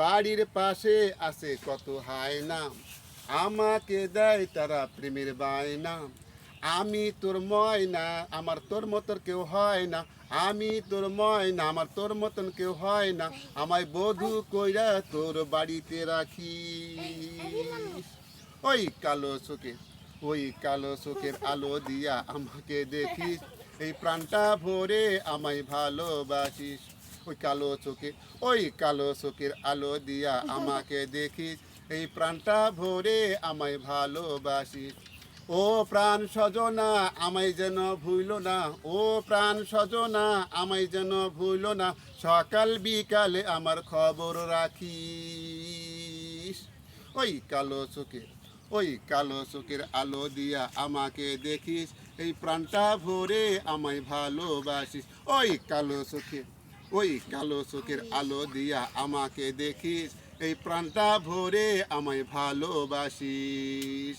বাড়ির পাশে আছে কত হায়না, আমাকে দেয় তারা প্রেমের বায়না। আমি তোর ময়না, আমার তোর মতন কেউ হয় না। আমি তোর ময়না, আমার তোর মতন কেউ হয় না। আমায় বধূ কইরা তোর বাড়িতে রাখি। ওই কালো চোখে, ওই কালো চোখের আলো দিয়া আমাকে দেখিস, এই প্রাণটা ভরে আমায় ভালোবাসিস। ওই কালো চোখে, ওই কালো চোখের আলো দিয়া আমাকে দেখিস, এই প্রাণটা ভরে আমায় ভালোবাসিস। ও প্রাণ সজনা আমায় যেন ভুইল না, ও প্রাণ সজনা আমায় যেন ভুইল না। সকাল বিকালে আমার খবর রাখিস। ওই কালো চোখে, ওই কালো চোখের আলো দিয়া আমাকে দেখিস, এই প্রাণটা ভরে আমায় ভালোবাসিস। ওই কালো চোখে, ওই কালো চোখের আলো দিয়া আমাকে দেখিস, এই প্রাণটা ভরে আমায় ভালোবাসিস।